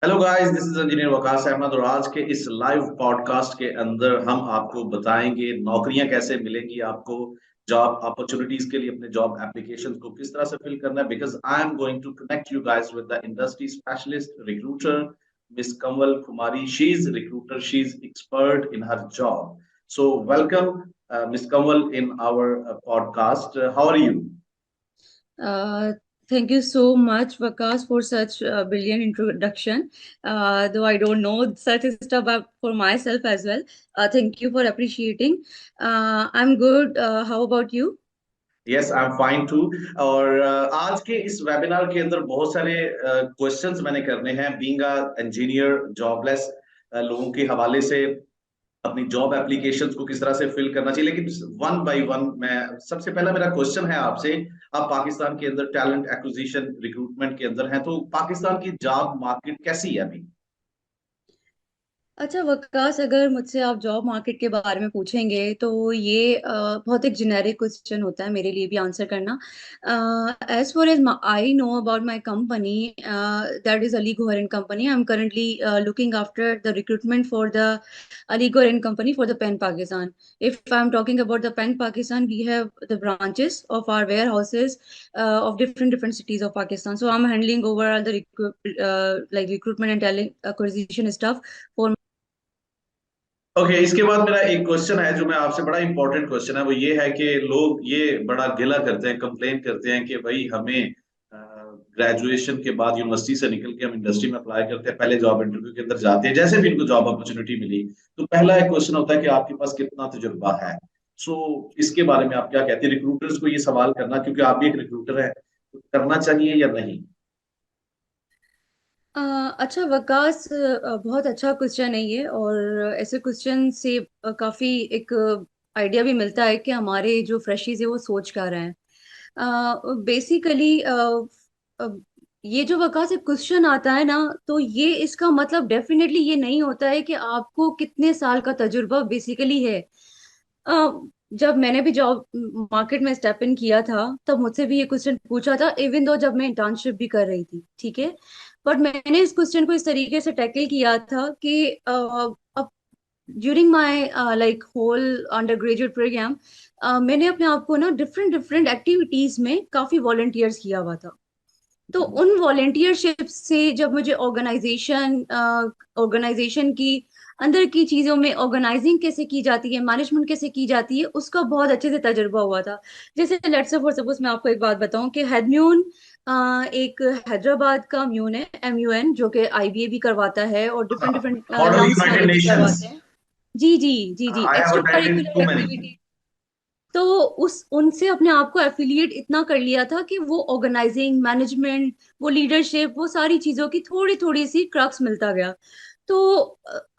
Hello guys, this is engineer Waqas Ahmed और आज के इस लाइव पॉडकास्ट के अंदर हम आपको बताएंगे नौकरियां कैसे मिलेंगी आपको। जॉब अपॉर्चुनिटीज के लिए अपने जॉब एप्लीकेशंस को किस तरह से फिल करना है, because I am going to connect you guys with the industry specialist recruiter Miss Kanwal Kumari. She is recruiter, she is expert in her job. So welcome Miss Kanwal in our podcast. How are you? Uh, Thank you so much, Vakas, for such a brilliant introduction. Though I don't know such stuff for myself as well. Thank you for appreciating. I'm good. How about you? Yes, I am fine too. और आज के इस webinar के अंदर बहुत सारे questions मैंने करने हैं, बीइंग अ इंजीनियर जॉबलेस लोगों के हवाले से अपनी जॉब एप्लीकेशंस को किस तरह से फिल करना चाहिए। लेकिन वन बाय वन मैं सबसे पहला मेरा क्वेश्चन है आपसे। आप पाकिस्तान के अंदर टैलेंट एक्विजिशन रिक्रूटमेंट के अंदर हैं, तो पाकिस्तान की जॉब मार्केट कैसी है अभी? अच्छा वकास, अगर मुझसे आप जॉब मार्केट के बारे में पूछेंगे तो ये बहुत एक जेनेरिक क्वेश्चन होता है मेरे लिए भी आंसर करना। As far as I know about my company, that is Ali Gohar and company. I am currently looking after the recruitment for the Ali Gohar and company for the pan Pakistan. If I'm talking about the Pen Pakistan, we have the branches of our warehouses of different cities of Pakistan. So I'm handling over all the like recruitment and talent acquisition stuff for. Okay, इसके बाद मेरा एक question है जो मैं आपसे, बड़ा important question है। वो ये है कि लोग ये बड़ा गिला करते हैं, कंप्लेन करते हैं कि भाई हमें ग्रेजुएशन के बाद यूनिवर्सिटी से निकल के हम इंडस्ट्री में अप्लाई करते हैं, पहले जॉब इंटरव्यू के अंदर जाते हैं, जैसे भी इनको जॉब अपॉर्चुनिटी मिली तो पहला एक क्वेश्चन होता है कि आपके पास कितना तजुर्बा है। सो इसके बारे में आप क्या कहते हैं? रिक्रूटर्स को ये सवाल करना, क्योंकि आप भी एक रिक्रूटर है, तो करना चाहिए या नहीं? अच्छा वकास, बहुत अच्छा क्वेश्चन है ये। और ऐसे क्वेश्चन से काफी एक आइडिया भी मिलता है कि हमारे जो फ्रेशीज है वो सोच क्या रहे हैं। बेसिकली ये जो वकास एक क्वेश्चन आता है ना, तो ये इसका मतलब डेफिनेटली ये नहीं होता है कि आपको कितने साल का तजुर्बा बेसिकली है। अ, जब मैंने भी जॉब मार्केट में स्टेप इन किया था तब मुझसे भी ये क्वेश्चन पूछा था, इवन दो जब मैं इंटर्नशिप भी कर रही थी, ठीक है। बट मैंने इस क्वेश्चन को इस तरीके से टैकल किया था कि अब during my like whole undergraduate program, मैंने अपने आप को ना डिफरेंट डिफरेंट एक्टिविटीज में काफी वॉलंटियर्स किया हुआ था। तो उन वॉलेंटियरशिप से जब मुझे ऑर्गेनाइजेशन की अंदर की चीजों में ऑर्गेनाइजिंग कैसे की जाती है, मैनेजमेंट कैसे की जाती है, उसका बहुत अच्छे से तजुर्बा हुआ था। जैसे लेट्स से फॉर सपोज मैं आपको एक बात बताऊं कि हेडम्यून एक हैदराबाद का म्यून है, MUN, जो कि IBA भी करवाता है और डिफरेंट डिफरेंट मॉडल लंग्स यूनाइटेड वाले भी नेशंस। करवाते हैं। जी जी जी जी, I have extra attended curricular too many. Activity. तो उस उनसे अपने आप को एफिलिएट इतना कर लिया था कि वो ऑर्गेनाइजिंग, मैनेजमेंट, वो लीडरशिप, वो सारी चीजों की थोड़ी थोड़ी सी क्रक्स मिलता गया। तो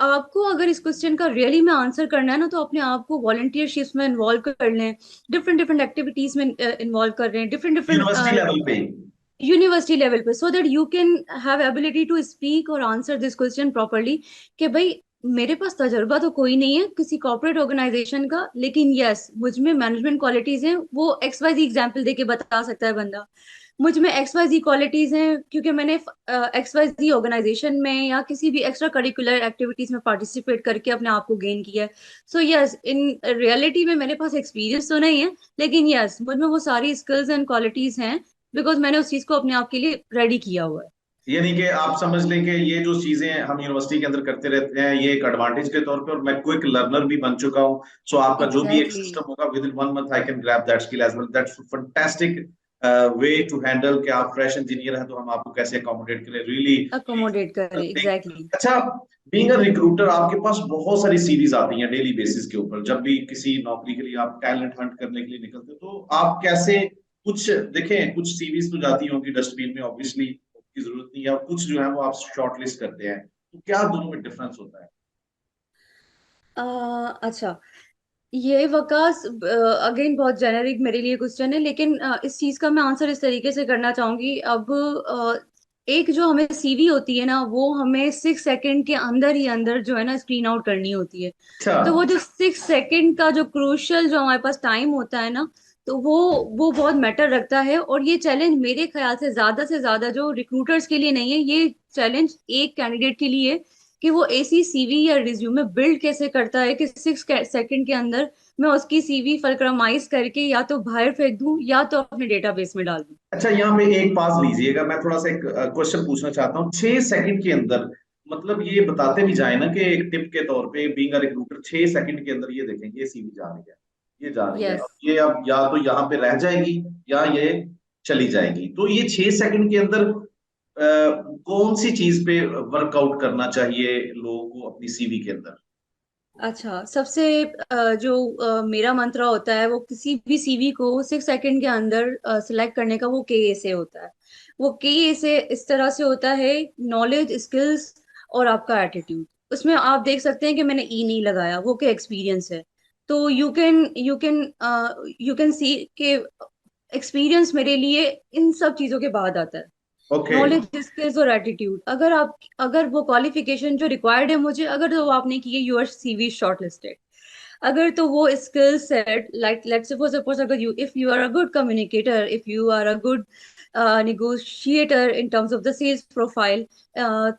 आपको अगर इस क्वेश्चन का रियली में आंसर करना है ना, तो अपने आप को वॉलंटियरशिप्स में इन्वॉल्व कर लें, डिफरेंट डिफरेंट एक्टिविटीज में इन्वॉल्व कर रहे हैं, डिफरेंट यूनिवर्सिटी डिफरेंट लेवल पे ही। यूनिवर्सिटी लेवल पे, so that you can have ability to speak और आंसर दिस क्वेश्चन प्रॉपरली। कि भाई मेरे पास तजुर्बा तो कोई नहीं है किसी कॉर्पोरेट ऑर्गेनाइजेशन का, लेकिन यस मुझ में मैनेजमेंट क्वालिटीज हैं। वो XYZ एग्जाम्पल देके बता सकता है बंदा, मुझ में XYZ क्वालिटीज हैं क्योंकि मैंने XYZ ऑर्गेनाइजेशन में या किसी भी एक्स्ट्रा करिकुलर एक्टिविटीज में पार्टिसिपेट करके अपने आप को गेन किया है। सो यस, इन रियलिटी में मेरे पास एक्सपीरियंस तो नहीं है, लेकिन यस मुझ में वो सारी स्किल्स एंड क्वालिटीज हैं बिकॉज मैंने उस चीज को अपने आप के लिए रेडी किया हुआ है। यानी कि आप समझ लें कि ये जो चीजें हम यूनिवर्सिटी के अंदर करते रहते हैं, ये एक एडवांटेज के तौर पे, और मैं क्विक लर्नर भी बन चुका हूँ। सो आपका जो भी एक एग्जैक्टली। सिस्टम होगा, within 1 month I can grab that skill as well. That's fantastic way to handle कि आप फ्रेश इंजीनियर हैं तो हम आपको कैसे अकोमोडेट करें, रियली। अकोमोडेट करें, एग्जैक्टली। अच्छा, बीइंग अ रिक्रूटर आपके पास बहुत सारी सीरीज आती हैं डेली बेसिस के ऊपर। जब भी किसी नौकरी के लिए आप टैलेंट हंट करने के लिए निकलते हो तो आप कैसे, कुछ देखें, कुछ सीरीज तो जाती होंगी डस्टबिन में, ऑब्वियसली की जरूरत नहीं है, और कुछ जो है वो आप शॉर्टलिस्ट करते हैं, तो क्या दोनों में डिफरेंस होता है? अच्छा, ये वकास अगेन बहुत जेनेरिक मेरे लिए क्वेश्चन है, लेकिन इस चीज का मैं आंसर इस तरीके से करना चाहूंगी। अब एक जो हमें CV होती है ना, वो हमें 6 सेकंड के अंदर ही अंदर जो है ना स्क्रीन आउट करनी होती है। अच्छा। तो वो जो 6 सेकंड का जो क्रूशियल जो हमारे पास टाइम होता है ना, तो वो बहुत मैटर रखता है। और ये चैलेंज मेरे ख्याल से ज्यादा जो रिक्रूटर्स के लिए नहीं है, ये चैलेंज एक कैंडिडेट के लिए है कि वो ऐसी सीवी या रिज्यूमे बिल्ड कैसे करता है कि 6 सेकंड के अंदर मैं उसकी सीवी फलक्रमाइज करके या तो बाहर फेंक दूं या तो अपने डेटाबेस में डाल दूं। अच्छा, यहाँ पे एक पास लीजिएगा, मैं थोड़ा सा एक क्वेश्चन पूछना चाहता हूँ। 6 सेकंड के अंदर, मतलब ये बताते भी जाए ना कि एक टिप के तौर पे बीइंग अ रिक्रूटर, 6 सेकंड के अंदर ये देखेंगे ये सीवी जा रही है, ये जा रही है, यस। अब ये अब या तो यहाँ पे रह जाएगी या ये चली जाएगी। तो ये 6 सेकंड के अंदर कौन सी चीज पे वर्कआउट करना चाहिए लोगों को अपनी सीवी के अंदर? अच्छा, सबसे जो मेरा मंत्र होता है वो किसी भी सीवी को 6 सेकंड के अंदर सिलेक्ट करने का, वो के ए से होता है। वो के ए से इस तरह से होता है: नॉलेज, स्किल्स और आपका एटीट्यूड। उसमें आप देख सकते हैं कि मैंने ई नहीं लगाया, वो क्या एक्सपीरियंस है। तो यू कैन सी के एक्सपीरियंस मेरे लिए इन सब चीजों के बाद आता है। ओके। नॉलेज, स्किल्स और एटीट्यूड, अगर वो क्वालिफिकेशन जो रिक्वायर्ड है मुझे, अगर तो वो आपने की है, यूर सीवी शॉर्टलिस्टेड। अगर तो वो skill set, like let's suppose suppose अगर if you are a good communicator, if you are a good negotiator in terms of the sales profile,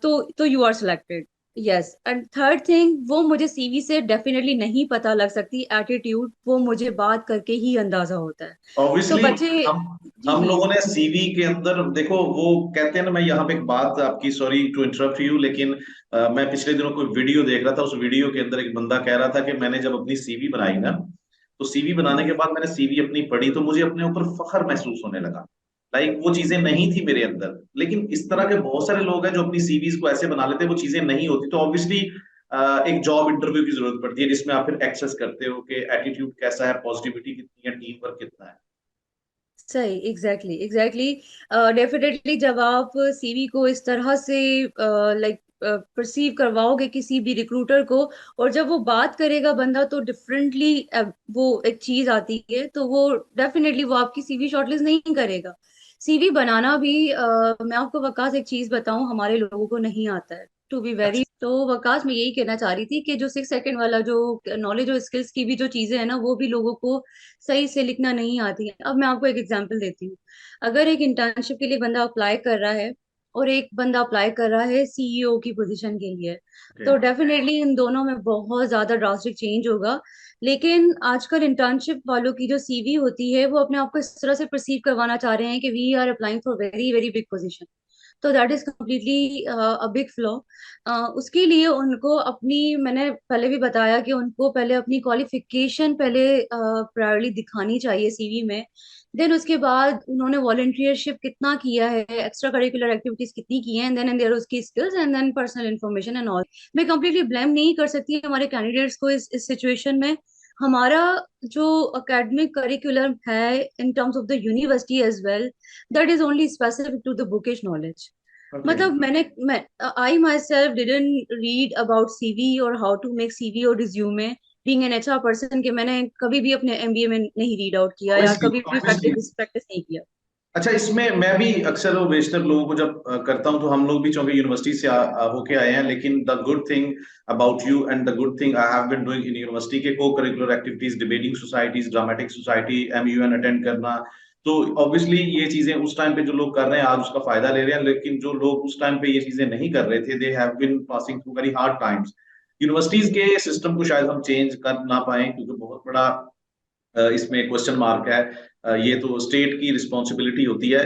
तो you are selected. Yes, and third thing, वो मुझे CV से definitely नहीं पता लग सकती, attitude वो मुझे बात करके ही अंदाजा होता है। तो ऑब्वियसली बच्चे। हम जी हम जी। लोगों ने सीवी के अंदर देखो, वो कहते हैं ना, मैं यहाँ पे एक बात आपकी, सॉरी टू इंटरप्ट यू, लेकिन मैं पिछले दिनों कोई वीडियो देख रहा था। उस वीडियो के अंदर एक बंदा कह रहा था कि मैंने जब अपनी सीवी बनाई ना, तो सीवी बनाने के हम्म। बाद मैंने सीवी अपनी पढ़ी तो मुझे अपने ऊपर फख्र महसूस होने लगा। लाइक वो चीजें नहीं थी मेरे अंदर। लेकिन इस तरह के बहुत सारे लोग हैं जो अपनी सीवीज को ऐसे बना लेते हैं, वो चीजें नहीं होती। तो ऑब्वियसली एक जॉब इंटरव्यू की जरूरत पड़ती है जिसमें आप फिर एक्सेस करते हो कि एटीट्यूड कैसा है, पॉजिटिविटी कितनी है, टीम वर्क कितना है। सही, एग्जैक्टली एग्जैक्टली। डेफिनेटली जब आप सीवी को इस तरह से लाइक परसीव करवाओगे किसी भी रिक्रूटर को, और जब वो बात करेगा बंदा तो डिफरेंटली वो एक चीज आती है, तो वो डेफिनेटली वो आपकी सीवी शॉर्टलिस्ट नहीं करेगा। सीवी बनाना भी मैं आपको वकास एक चीज बताऊं, हमारे लोगों को नहीं आता है, टू बी वेरी। अच्छा। तो वकास मैं यही कहना चाह रही थी कि जो 6 सेकंड वाला जो नॉलेज और स्किल्स की भी जो चीजें हैं ना, वो भी लोगों को सही से लिखना नहीं आती है। अब मैं आपको एक एग्जांपल देती हूँ। अगर एक इंटर्नशिप के लिए बंदा अप्लाई कर रहा है और एक बंदा अप्लाई कर रहा है सीईओ की पोजीशन के लिए, ओके। तो डेफिनेटली इन दोनों में बहुत ज्यादा ड्रास्टिक चेंज होगा। लेकिन आजकल इंटर्नशिप वालों की जो सीवी होती है, वो अपने आप को इस तरह से परसीव करवाना चाह रहे हैं कि we are applying for very very big position. तो that is completely a big flaw. उसके लिए उनको अपनी, मैंने पहले भी बताया कि उनको पहले अपनी क्वालिफिकेशन पहले प्रायोरली दिखानी चाहिए सीवी में। देन उसके बाद उन्होंने वॉलंटियरशिप कितना किया है, एक्स्ट्रा करिकुलर एक्टिविटीज कितनी की हैं, एंड देन देयर उसकी skills, and then personal information and all. मैं कंप्लीटली ब्लेम नहीं कर सकती हमारे कैंडिडेट्स को इस सिचुएशन में। हमारा जो एकेडमिक करिकुलम है in terms of the university as well, that is only specific to the bookish knowledge. Okay. मतलब मैं I myself didn't read about CV और हाउ टू मेक सीवी और resume, being an HR person, के मैंने कभी भी अपने MBA में नहीं रीड आउट किया या ऑब्वियसली, कभी भी ऑब्वियसली। प्रैक्टिस नहीं किया। अच्छा, इसमें मैं भी अक्सर वो बेशतर लोगों को जब करता हूँ, तो हम लोग भी चूंकि यूनिवर्सिटी से होके आए हैं, लेकिन the good thing about you and the good thing I have been doing in university के co-curricular activities, debating societies, dramatic society, MUN attend करना। तो ऑब्वियसली ये चीजें उस टाइम पे जो लोग कर रहे हैं आज उसका फायदा ले रहे हैं, लेकिन जो लोग उस टाइम पे ये चीजें नहीं कर रहे थे, they have been passing through very hard times. Universities के सिस्टम को शायद हम चेंज कर ना पाए, क्योंकि बहुत बड़ा इसमें क्वेश्चन मार्क है। ये तो स्टेट की रिस्पॉन्सिबिलिटी होती है,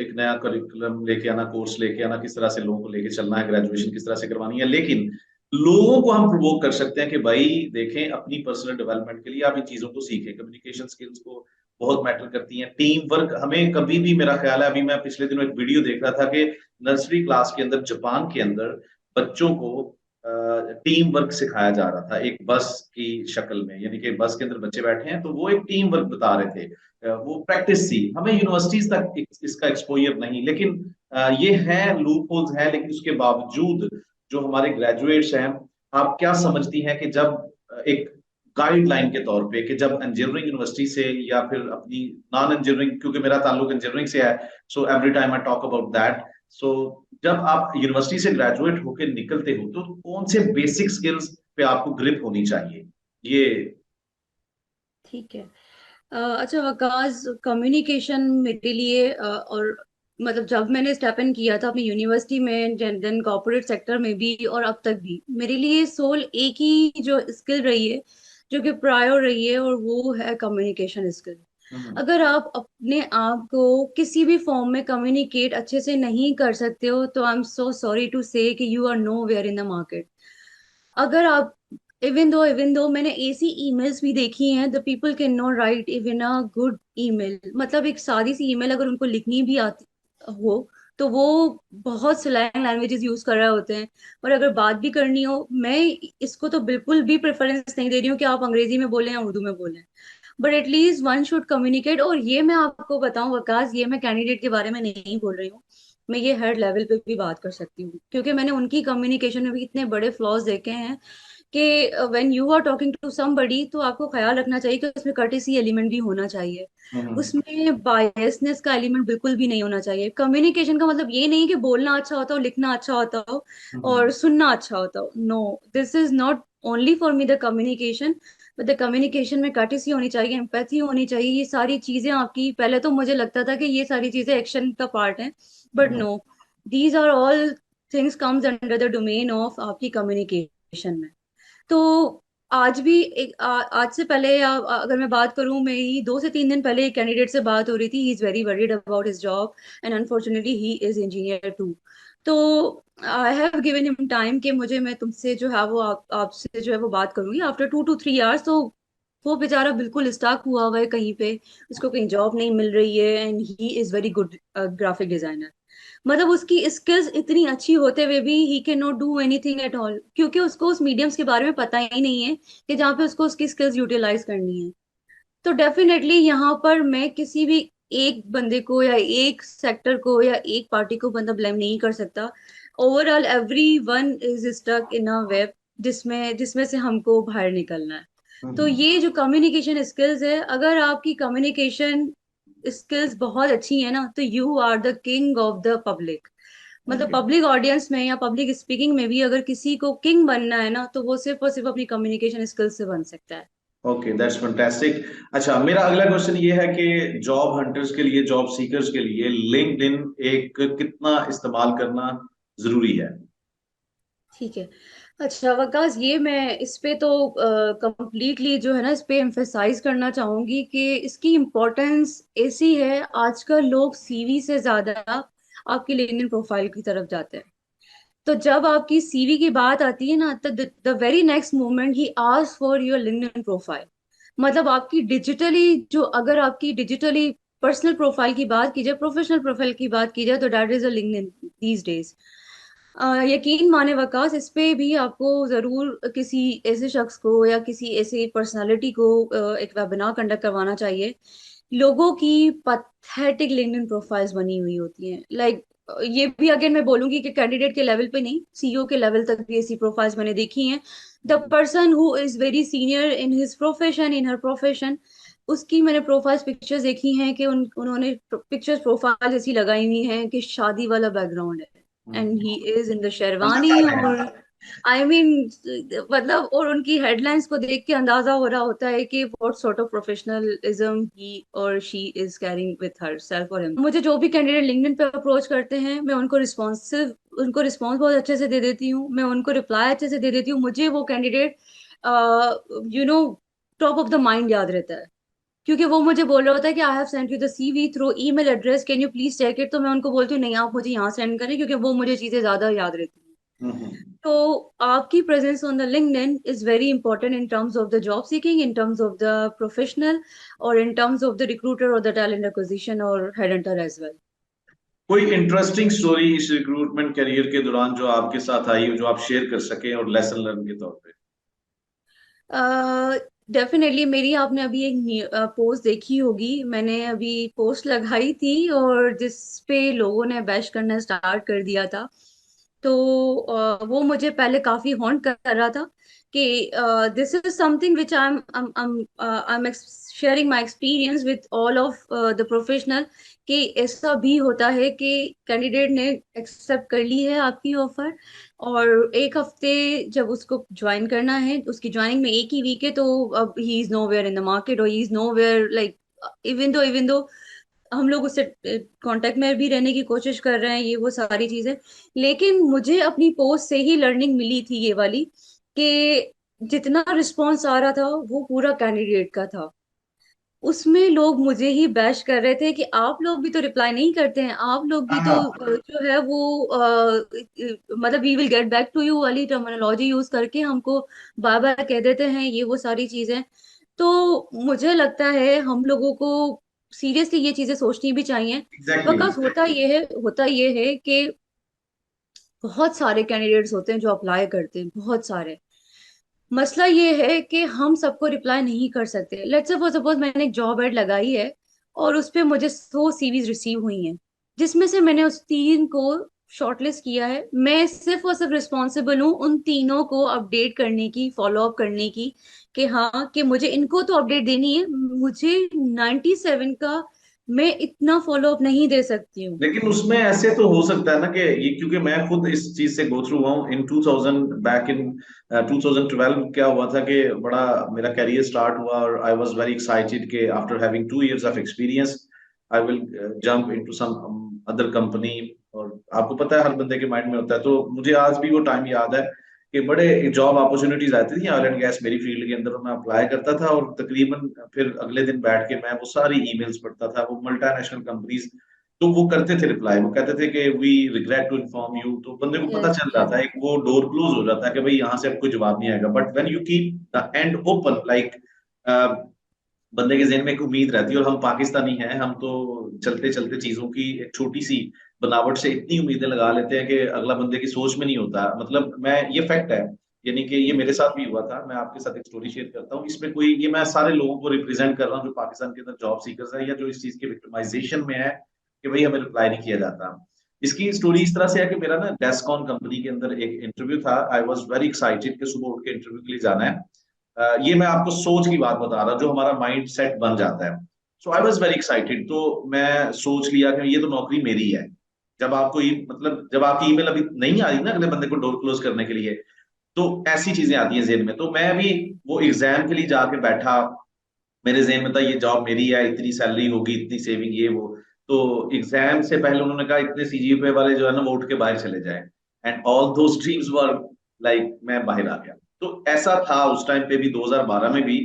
एक नया करिकुलम लेके आना, कोर्स लेके आना, किस तरह से लोगों को लेके चलना है, ग्रेजुएशन किस तरह से करवानी है। लेकिन लोगों को हम प्रोवोक कर सकते हैं कि भाई देखें, अपनी पर्सनल डेवलपमेंट के लिए आप इन चीजों को सीखें। कम्युनिकेशन स्किल्स को बहुत मैटर करती हैं, टीम वर्क हमें कभी भी, मेरा ख्याल है, अभी मैं पिछले दिनों एक वीडियो देख रहा था कि नर्सरी क्लास के अंदर जापान के अंदर बच्चों को टीम वर्क सिखाया जा रहा था एक बस की शक्ल में, यानी कि बस के अंदर बच्चे बैठे हैं तो वो एक टीम वर्क बता रहे थे। वो प्रैक्टिस थी। हमें यूनिवर्सिटीज तक इसका एक्सपोजर नहीं, लेकिन ये है, लूप होल्स है, लेकिन उसके बावजूद जो हमारे ग्रेजुएट्स हैं, आप क्या समझती हैं कि जब एक गाइडलाइन के तौर पे, कि जब इंजीनियरिंग यूनिवर्सिटी से या फिर अपनी नॉन इंजीनियरिंग, क्योंकि मेरा ताल्लुक इंजीनियरिंग से है, so every time I talk about that. So जब आप यूनिवर्सिटी से ग्रेजुएट होकर निकलते हो तो कौन से बेसिक स्किल्स पे आपको ग्रिप होनी चाहिए? ये ठीक है। अच्छा वकास, कम्युनिकेशन मेरे लिए और मतलब जब मैंने स्टेप इन किया था अपनी यूनिवर्सिटी में, देन कॉर्पोरेट सेक्टर में भी, और अब तक भी मेरे लिए सोल एक ही जो स्किल रही है, जो कि प्रायो रही है, और वो है कम्युनिकेशन स्किल। हम्म। अगर आप अपने आप को किसी भी फॉर्म में कम्युनिकेट अच्छे से नहीं कर सकते हो, तो I am so sorry to say कि you are nowhere in the market. अगर आप, इवन दो मैंने ऐसी ईमेल्स भी देखी हैं, the people can not right even a good email, मतलब एक सादी सी ईमेल अगर उनको लिखनी भी आती हो, तो वो बहुत स्लैंग लैंग्वेजेस यूज कर रहे होते हैं। और अगर बात भी करनी हो, मैं इसको तो बिल्कुल भी प्रेफरेंस नहीं दे रही हूँ कि आप अंग्रेजी में बोलें या उर्दू में बोलें, but at least one should communicate. और ये मैं आपको बताऊं वकास, ये मैं कैंडिडेट के बारे में नहीं बोल रही हूँ, मैं ये हर लेवल पे भी बात कर सकती हूँ, क्योंकि मैंने उनकी कम्युनिकेशन में भी इतने बड़े फ्लॉज देखे हैं कि when you are talking to somebody, तो आपको ख्याल रखना चाहिए कि उसमें कर्टेसी एलिमेंट भी होना चाहिए, हम्म। उसमें बायसनेस का एलिमेंट बिल्कुल भी नहीं होना चाहिए। कम्युनिकेशन का मतलब ये नहीं कि बोलना अच्छा होता हो, लिखना अच्छा होता हो, और हम्म। सुनना अच्छा होता हो। No, this is not only for me the communication, but the communication में कर्टेसी होनी चाहिए, एम्पैथी होनी चाहिए। ये सारी चीजें आपकी, पहले तो मुझे लगता था कि ये सारी चीजें एक्शन का पार्ट है, but hmm. No, these are all things comes under the domain of आपकी कम्युनिकेशन में। तो आज भी आज से पहले, या अगर मैं बात करूं, मेरी 2 से 3 दिन पहले एक कैंडिडेट से बात हो रही थी। He is very worried about his job, and unfortunately he is engineer too. तो I have given him time कि मुझे, मैं तुमसे जो है वो आपसे जो है वो बात करूंगी आफ्टर 2 to 3 आवर्स। तो वो बेचारा बिल्कुल स्टक हुआ हुआ है कहीं पे, उसको कहीं जॉब नहीं मिल रही है, and he is very good graphic designer. मतलब उसकी स्किल्स इतनी अच्छी होते हुए भी he can not do anything at all, क्योंकि उसको उस मीडियम्स के बारे में पता ही नहीं है कि जहाँ पे उसको उसकी स्किल्स यूटिलाइज करनी है। तो डेफिनेटली यहाँ पर मैं किसी भी एक बंदे को या एक सेक्टर को या एक पार्टी को बंदा ब्लेम नहीं कर सकता। Overall everyone is stuck in a web, जिसमें जिसमें से हमको बाहर निकलना है। तो हम्म। ये जो कम्युनिकेशन स्किल्स है, अगर आपकी कम्युनिकेशन स्किल्स बहुत अच्छी है ना, तो you are the king of the public. मतलब ओके। पब्लिक ऑडियंस में या पब्लिक स्पीकिंग में भी अगर किसी को किंग बनना है ना, तो वो सिर्फ और सिर्फ अपनी कम्युनिकेशन स्किल्स से बन सकता है। Okay, that's fantastic. अच्छा, मेरा अगला क्वेश्चन ये है कि जॉब हंटर्स के लिए, जॉब सीकर्स के लिए लिंक्डइन एक कितना इस्तेमाल करना जरूरी है? ठीक है। अच्छा वकास, ये मैं इस पे तो कंप्लीटली जो है ना, इस पे एम्फेसाइज करना चाहूंगी कि इसकी इम्पोर्टेंस ऐसी है, आजकल लोग सीवी से ज्यादा आपकी लिंक्डइन प्रोफाइल की तरफ जाते हैं। तो जब आपकी सीवी की बात आती है ना, तो the very next moment he ask for your LinkedIn profile. मतलब आपकी डिजिटली जो, अगर आपकी डिजिटली पर्सनल प्रोफाइल की बात की जाए, प्रोफेशनल प्रोफाइल की बात की जाए, तो that is a LinkedIn these days. यकीन माने वकास, इस पे भी आपको जरूर किसी ऐसे शख्स को या किसी ऐसे पर्सनालिटी को एक वेबिनार कंडक्ट करवाना चाहिए। लोगों की पथेटिक लिंक्डइन प्रोफाइल्स बनी हुई होती हैं, लाइक ये भी अगेन मैं बोलूंगी कि कैंडिडेट के लेवल पे नहीं, सीईओ के लेवल तक भी ऐसी प्रोफाइल्स मैंने देखी हैं। The person who is very senior in his profession, in her profession, उसकी मैंने प्रोफाइल्स पिक्चर्स देखी हैं कि उन्होंने पिक्चर्स प्रोफाइल ऐसी लगाई हुई हैं कि शादी वाला बैकग्राउंड है, and he is in the sherwani, और आई मीन मतलब, और उनकी हेडलाइंस को देख के अंदाजा हो रहा होता है कि व्हाट सॉर्ट ऑफ प्रोफेशनलिज्म ही और she is carrying with her self और हिम। मुझे जो भी कैंडिडेट लिंक्डइन पे अप्रोच करते हैं, मैं उनको रिस्पॉन्स बहुत अच्छे से दे देती हूँ, मैं उनको रिप्लाई अच्छे से दे देती हूँ। मुझे वो candidate you know top of the mind याद रहता है, क्योंकि वो मुझे बोल रहा होता है कि I have sent you the CV through email address, can you please check it. तो मैं उनको बोलती हूँ नहीं, आप मुझे यहाँ सेंड करें, क्योंकि वो मुझे चीजें ज्यादा याद रहती हैं। हम्म। तो आपकी presence on the LinkedIn is very important in terms of the job seeking, in terms of the professional, और in terms of the recruiter और द टैलेंट एक्विजिशन और हेडहंटर एज वेल। कोई इंटरेस्टिंग स्टोरी इस recruitment career के दौरान जो आपके साथ आई हो, जो आप शेयर कर सकें और लेसन लर्न के तौर पे? डेफिनेटली मेरी, आपने अभी एक पोस्ट देखी होगी, मैंने अभी पोस्ट लगाई थी और जिस पे लोगों ने बैश करना स्टार्ट कर दिया था। तो वो मुझे पहले काफी हॉन्ट कर रहा था कि this is something which I am sharing my experience with all of the professional, कि ऐसा भी होता है कि कैंडिडेट ने एक्सेप्ट कर ली है आपकी ऑफर, और एक हफ्ते जब उसको ज्वाइन करना है, उसकी ज्वाइनिंग में एक ही वीक है, तो अब he is nowhere in the market, और he is nowhere, like even though हम लोग उससे कांटेक्ट में भी रहने की कोशिश कर रहे हैं, ये वो सारी चीजें, लेकिन मुझे अपनी पोस्ट से ही लर्निंग मिली थी ये वाली, कि जितना रिस्पॉन्स आ रहा था वो पूरा कैंडिडेट का था। उसमें लोग मुझे ही बैश कर रहे थे कि आप लोग भी तो रिप्लाई नहीं करते हैं, आप लोग भी तो हाँ जो है वो मतलब we will get back to you वाली टर्मिनोलॉजी यूज करके हमको बार बार कह देते हैं, ये वो सारी चीजें। तो मुझे लगता है हम लोगों को सीरियसली ये चीजें सोचनी भी चाहिए। एग्जैक्टली बिकॉज होता ये है कि बहुत सारे कैंडिडेट्स होते हैं जो अप्लाई करते हैं, बहुत सारे। मसला ये है कि हम सबको रिप्लाई नहीं कर सकते। लेट्स सपोज सपोज मैंने एक जॉब एड लगाई है और उस पे मुझे 100 सीवीज रिसीव हुई हैं, जिसमें से मैंने उस 3 को शॉर्टलिस्ट किया है। मैं सिर्फ और सिर्फ रिस्पॉन्सिबल हूँ उन तीनों को अपडेट करने की, फॉलो अप करने की, कि हाँ कि मुझे इनको तो अपडेट देनी है, मुझे 97 का मैं इतना फॉलो अप नहीं दे सकती हूँ। लेकिन उसमें ऐसे तो हो सकता है ना कि ये, क्योंकि मैं खुद इस चीज से गो थ्रू हुआ हूँ इन 2000, बैक इन 2012 क्या हुआ था कि बड़ा मेरा करियर स्टार्ट हुआ और आई वाज वेरी एक्साइटेड कि after having 2 years of experience I will jump into some other company. और आपको पता है हर बंदे के माइंड में होता है, तो मुझे आज भी वो टाइम याद है कि बड़े जॉब अपॉर्चुनिटीज आती थी ऑयल एंड गैस मेरी फील्ड के अंदर, मैं अप्लाई करता था और तकरीबन फिर अगले दिन बैठ के मैं वो सारी ईमेल्स पढ़ता था। वो मल्टीनेशनल कंपनीज, तो वो करते थे रिप्लाई, वो कहते थे कि we regret to inform you, तो बंदे को पता यस, चल यस। जाता है, एक वो डोर क्लोज हो जाता है कि भाई यहाँ से अब कोई जवाब नहीं आएगा। But when you keep the end open, like बंदे के जहन में एक उम्मीद रहती है, और हम पाकिस्तानी हैं, हम तो चलते चलते चीजों की एक छोटी सी बनावट से इतनी उम्मीदें लगा लेते हैं कि अगला बंदे की सोच में नहीं होता। मतलब मैं, ये फैक्ट है, यानी कि ये मेरे साथ भी हुआ था। मैं आपके साथ एक स्टोरी शेयर करता हूँ, इसमें कोई, ये मैं सारे लोगों को रिप्रेजेंट कर रहा हूँ जो पाकिस्तान के अंदर जॉब सीकर्स है या जो इस चीज के विक्टिमाइजेशन में है कि भाई हमें रिप्लाई नहीं किया जाता। इसकी स्टोरी इस तरह से है कि मेरा ना डेस्कॉन कंपनी के अंदर एक इंटरव्यू था। आई वॉज वेरी एक्साइटेड कि सुबह उठ के इंटरव्यू के लिए जाना है। ये मैं आपको सोच की बात बता रहा हूँ, जो हमारा माइंड सेट बन जाता है। सो आई वॉज वेरी एक्साइटेड, तो मैं सोच लिया कि ये तो नौकरी मेरी है। जब आपको मतलब जब आपकी ईमेल अभी नहीं आ रही ना अगले बंदे को डोर क्लोज करने के लिए, तो ऐसी चीजें आती हैं जेल में। तो मैं भी वो एग्जाम के लिए जाके बैठा, मेरे जेहन में था ये जॉब मेरी है, इतनी सैलरी होगी, इतनी सेविंग, ये वो। तो एग्जाम से पहले उन्होंने कहा इतने सीजीपीए वाले जो है ना वो उठ के बाहर चले जाए, एंड ऑल दो ड्रीम्स वर, लाइक मैं बाहर आ गया। तो ऐसा था उस टाइम पे भी, 2012 में भी,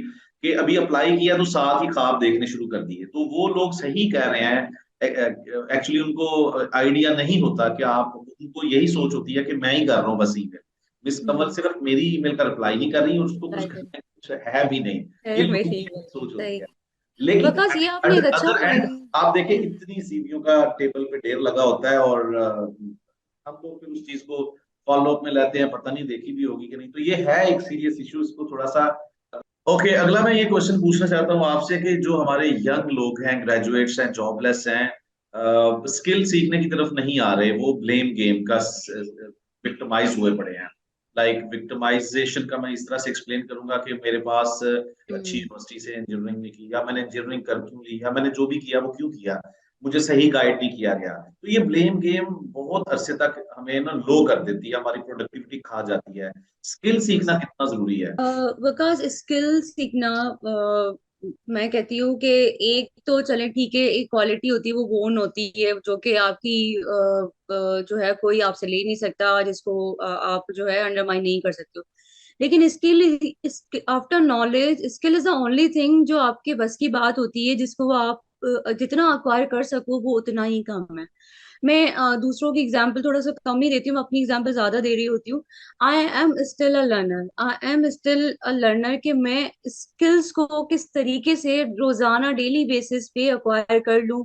कि अभी अप्लाई किया तो साथ ही ख्वाब देखने शुरू कर दिए। तो वो लोग सही कह रहे हैं, एक्चुअली उनको आइडिया नहीं होता कि आप, उनको यही सोच होती है कि मैं ही कर रहा हूँ बस ईमेल, मिस कमल हम्म। सिर्फ मेरी ईमेल का रिप्लाई नहीं कर रही, और उसको कुछ राइट। करने कुछ है भी नहीं। ये है लोगों मेरी की email, सोच होती सही। है। लेकिन बिकॉज ये आपने एक अच्छा अदर एंड पॉइंट। आप देखें इतनी सीवीओ का टेबल पे ढेर लगा होता है, और हम लोग फिर उस चीज को फॉलो अप में लेते हैं, पता नहीं देखी भी होगी कि नहीं। तो ये है एक सीरियस इशू, इसको थोड़ा सा। ओके, अगला मैं ये क्वेश्चन पूछना चाहता हूँ आपसे कि जो हमारे यंग लोग हैं, ग्रेजुएट्स हैं, जॉबलेस हैं, स्किल सीखने की तरफ नहीं आ रहे, वो ब्लेम गेम का विक्टिमाइज हुए पड़े हैं। लाइक विक्टिमाइजेशन का मैं इस तरह से एक्सप्लेन करूंगा कि मेरे पास अच्छी हम्म। यूनिवर्सिटी से इंजीनियरिंग नहीं की, या मैंने इंजीनियरिंग कर क्यों ली, या मैंने जो भी किया वो क्यों किया, मुझे सही गाइड नहीं किया गया। तो ये ब्लेम गेम बहुत अरसे तक हमें ना लो कर देती है, हमारी प्रोडक्टिविटी खा जाती है। स्किल सीखना कितना जरूरी है? बिकॉज स्किल सीखना, मैं कहती हूँ कि एक तो चले ठीक है, एक क्वालिटी होती है वो बोन होती है जो कि आपकी जो है कोई आपसे ले नहीं सकता, जिसको आप जो है अंडरमाइन नहीं कर सकते हो। लेकिन skill after knowledge, skill is the only thing जो आपके बस की बात होती है, जिसको आप जितना अक्वायर कर सको वो उतना ही कम है। मैं दूसरों की एग्जाम्पल थोड़ा सा कम ही देती हूँ, मैं अपनी एग्जाम्पल ज्यादा दे रही होती हूँ। I am still a learner, I am still a learner, कि मैं स्किल्स को किस तरीके से रोजाना डेली बेसिस पे अक्वायर कर लूं।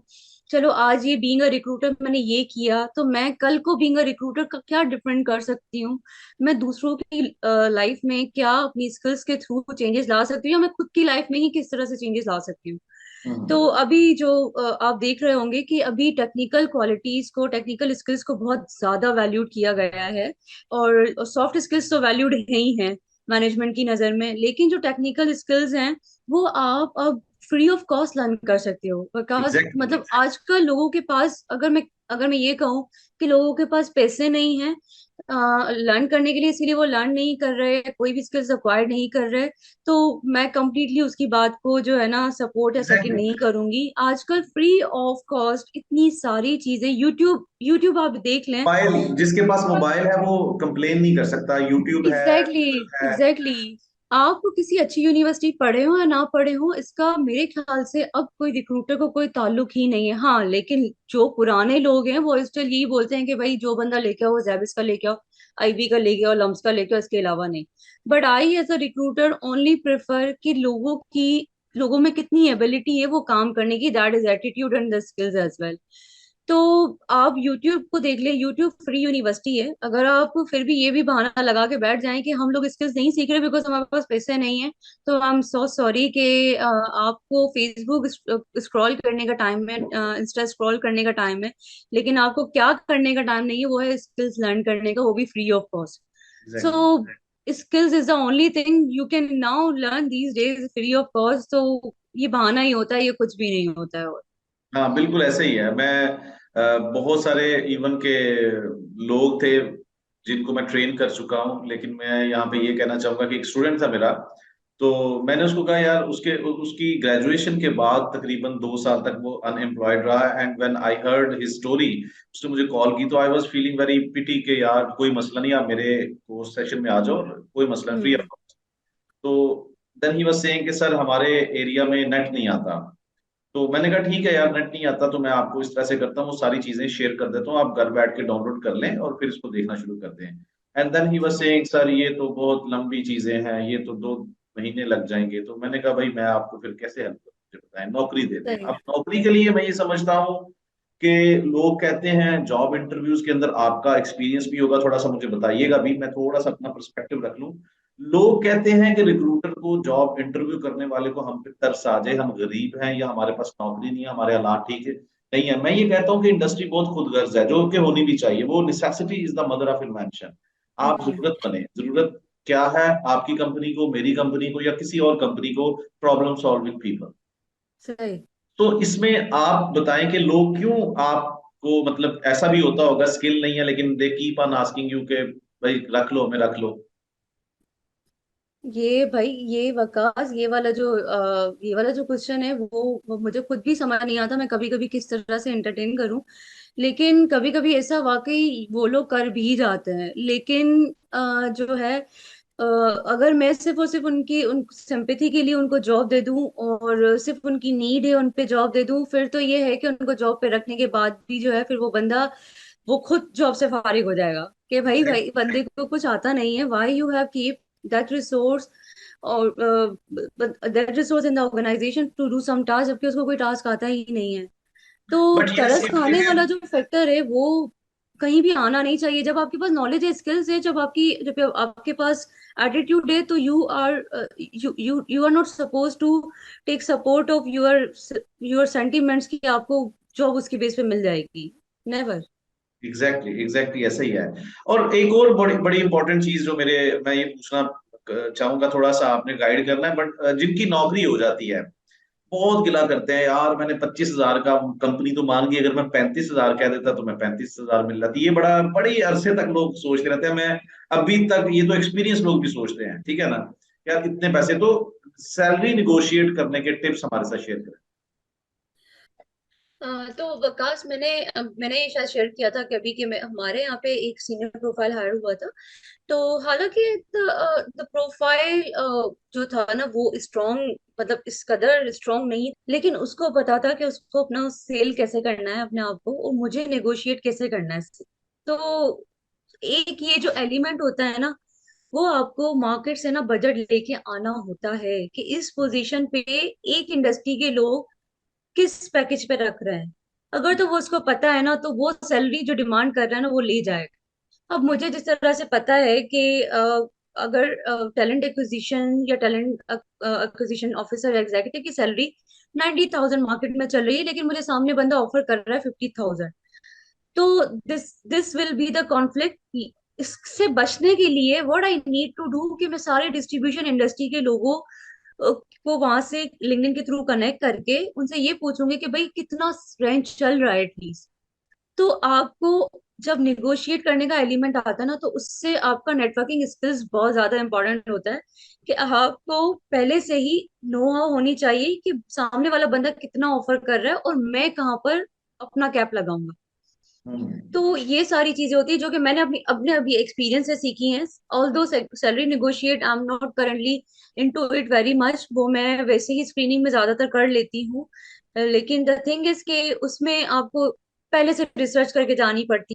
चलो आज ये बीइंग अ रिक्रूटर मैंने ये किया, तो मैं कल को बीइंग अ रिक्रूटर का क्या डिफरेंट कर सकती हूँ, मैं दूसरों की लाइफ में क्या अपनी स्किल्स के थ्रू चेंजेस ला सकती हूँ, या मैं खुद की लाइफ में ही किस तरह से चेंजेस ला सकती हूँ। तो हम्म। अभी जो आप देख रहे होंगे कि अभी टेक्निकल क्वालिटीज को, टेक्निकल स्किल्स को बहुत ज्यादा वैल्यूड किया गया है, और सॉफ्ट स्किल्स तो वैल्यूड है ही हैं मैनेजमेंट की नजर में, लेकिन जो टेक्निकल स्किल्स हैं वो आप अब फ्री ऑफ कॉस्ट लर्न कर सकते हो। Because exactly. मतलब आजकल लोगों के पास, अगर मैं ये कहूँ कि लोगों के पास पैसे नहीं हैं, लर्न करने के लिए, इसीलिए वो लर्न नहीं कर रहे, कोई भी स्किल्स अक्वायर नहीं कर रहे। तो मैं कंप्लीटली उसकी बात को जो है ना सपोर्ट या सेकंड एग्जैक्टली। नहीं करूंगी। आजकल फ्री ऑफ कॉस्ट इतनी सारी चीजें, यूट्यूब यूट्यूब आप देख लें। मोबाइल, जिसके पास मोबाइल है वो कंप्लेन नहीं कर सकता, यूट्यूब है, एग्जैक्टली Google है। एग्जैक्टली। आप किसी अच्छी यूनिवर्सिटी पढ़े हो या ना पढ़े हो, इसका मेरे ख्याल से अब कोई रिक्रूटर को कोई ताल्लुक ही नहीं है। हाँ, लेकिन जो पुराने लोग हैं वो स्टिल यही बोलते हैं कि भाई जो बंदा लेके आओ, जेबिस का लेके आओ, आईबी का लेके आओ, लम्स का लेके आओ, इसके अलावा नहीं। But I as a recruiter only prefer कि लोगों में कितनी एबिलिटी है वो काम करने की, that is attitude and the skills as well. तो आप YouTube को देख लें, YouTube फ्री यूनिवर्सिटी है। अगर आप फिर भी ये भी बहाना लगा के बैठ जाएं कि हम लोग स्किल्स नहीं सीख रहे बिकॉज हमारे पास पैसे नहीं है, तो आई एम सो सॉरी कि आपको फेसबुक स्क्रॉल करने का टाइम है, इंस्टा स्क्रॉल करने का टाइम है, लेकिन आपको क्या करने का टाइम नहीं है, वो है स्किल्स लर्न करने का, वो भी free of cost. So exactly. Skills is the only thing you can now learn these days free of cost. तो ये बहाना ही होता है, ये कुछ भी नहीं होता है। और हाँ बिल्कुल ऐसे ही है। मैं बहुत सारे इवन के लोग थे जिनको मैं ट्रेन कर चुका हूँ, लेकिन मैं यहाँ पे ये कहना चाहूंगा कि एक स्टूडेंट था मेरा, तो मैंने उसको कहा यार, उसके उसकी ग्रेजुएशन के बाद तकरीबन 2 साल तक वो अनएम्प्लॉयड रहा। And when I heard his story, उसने मुझे कॉल की, तो आई वाज फीलिंग वेरी पिटी के यार कोई मसला नहीं, आप मेरे कोर्स सेशन में आ जाओ, कोई मसला फ्री हम्म। ऑफ। तो देन ही वाज सेइंग कि सर हमारे एरिया में नेट नहीं आता। तो मैंने कहा ठीक है यार, नेट नहीं आता तो मैं आपको इस तरह से करता हूँ, वो सारी चीजें शेयर कर देता हूँ, आप घर बैठ के डाउनलोड कर लें और फिर इसको देखना शुरू करते हैं। And then he was saying sir ये तो बहुत लंबी चीजें हैं, ये तो 2 महीने लग जाएंगे। तो मैंने कहा भाई मैं आपको फिर कैसे हेल्प करूँ, मुझे बताएं, नौकरी दे दें। सही। अब नौकरी के लिए मैं ये समझता हूँ कि लोग कहते हैं जॉब इंटरव्यूज के अंदर आपका एक्सपीरियंस भी होगा, थोड़ा सा मुझे बताइएगा भी, मैं थोड़ा सा अपना पर्सपेक्टिव रख लूं। लोग कहते हैं कि रिक्रूटर को जॉब इंटरव्यू करने वाले को हम पे तरस आ जाए, हम गरीब हैं या हमारे पास नौकरी नहीं है, हमारे हालात ठीक है नहीं है। मैं ये कहता हूँ कि इंडस्ट्री बहुत खुदगर्ज है, जो कि होनी भी चाहिए, वो necessity is the mother of invention. आप हम्म। जरूरत बने, जरूरत क्या है आपकी कंपनी को, मेरी कंपनी को, या किसी और कंपनी को, प्रॉब्लम सॉल्विंग पीपल। सही। तो इसमें आप बताएं कि लोग क्यों आपको, मतलब ऐसा भी होता होगा स्किल नहीं है लेकिन they keep on asking you के भाई रख लो हमें, रख लो। ये भाई, ये वकास, ये वाला जो क्वेश्चन है वो मुझे खुद भी समझ नहीं आता मैं कभी कभी किस तरह से एंटरटेन करूं। लेकिन कभी कभी ऐसा वाकई वो लोग कर भी जाते हैं। लेकिन जो है, अगर मैं सिर्फ और सिर्फ उन सिंपैथी के लिए उनको जॉब दे दूं और सिर्फ उनकी नीड है उन पे जॉब दे दूं, फिर तो ये है कि उनको जॉब पे रखने के बाद भी जो है फिर वो बंदा वो खुद जॉब से फारिग हो जाएगा कि भाई भाई बंदे को कुछ आता नहीं है, why you have keep that resource और that resource in the organisation to do some task, जबकि उसको कोई टास्क आता ही नहीं है। तो बट यस तरस इफ खाने इट वाला इज, जो फैक्टर है वो कहीं भी आना नहीं चाहिए। जब आपके पास नॉलेज है, स्किल्स है, जब आपके पास एटीट्यूड है, तो you are not suppose to take support of your sentiments की आपको जॉब उसकी बेस पे मिल जाएगी। नेवर। एग्जैक्टली ऐसा ही है। और एक और बड़ी बड़ी इंपॉर्टेंट चीज जो मेरे, मैं ये पूछना चाहूंगा, थोड़ा सा आपने गाइड करना है, बट जिनकी नौकरी हो जाती है बहुत गिला करते हैं यार, मैंने 25,000 का, कंपनी तो मान गई, अगर मैं 35,000 कह देता तो मैं 35,000 मिल जाती। ये बड़ी अरसे तक लोग सोचते रहते हैं। मैं अभी तक, ये तो एक्सपीरियंस लोग भी सोचते हैं, ठीक है ना यार, इतने पैसे तो। सैलरी निगोशिएट करने के टिप्स हमारे साथ शेयर करें। तो वकास, मैंने ये शायद शेयर किया था कभी कि हमारे यहाँ पे एक सीनियर प्रोफाइल हायर हुआ था। तो हालांकि द प्रोफाइल जो था ना वो स्ट्रॉन्ग, मतलब इस कदर स्ट्रॉन्ग नहीं, लेकिन उसको पता था कि उसको अपना सेल कैसे करना है अपने आप को, और मुझे नेगोशिएट कैसे करना है इससे। तो एक ये जो एलिमेंट होता है ना, वो आपको मार्केट से ना बजट लेके आना होता है कि इस पोजीशन पे एक इंडस्ट्री के लोग किस पैकेज पे रख रहे हैं। अगर तो वो उसको पता है ना, तो वो सैलरी जो डिमांड कर रहा है ना वो ले जाएगा। अब मुझे जिस तरह से पता है कि अगर टैलेंट एक्विजिशन या टैलेंट एक्विजिशन ऑफिसर एग्जीक्यूटिव की सैलरी 90,000 मार्केट में चल रही है, लेकिन मुझे सामने बंदा ऑफर कर रहा है 50,000, तो this this will be the conflict. इससे बचने के लिए what I need to do कि मैं सारे डिस्ट्रीब्यूशन इंडस्ट्री के लोगों को वहां से लिंक्डइन के थ्रू कनेक्ट करके उनसे ये पूछूंगी कि भाई कितना रेंज चल रहा है एटलीस्ट, तो आपको जब निगोशिएट करने का एलिमेंट आता है ना, तो उससे आपका नेटवर्किंग स्किल्स बहुत ज्यादा इंपॉर्टेंट होता है, कि आपको पहले से ही नो हाउ होनी चाहिए कि सामने वाला बंदा कितना ऑफर कर रहा है और मैं कहाँ पर अपना कैप लगाऊंगा। हम्म। तो ये सारी चीजें होती है जो कि मैंने अपनी अपने अभी एक्सपीरियंस से सीखी हैं। Although salary negotiate I am not currently into it very much, वो मैं वैसे ही स्क्रीनिंग में ज्यादातर कर लेती हूँ। लेकिन द थिंग इज के उसमें आपको पहले से रिसर्च करके जानी पड़ती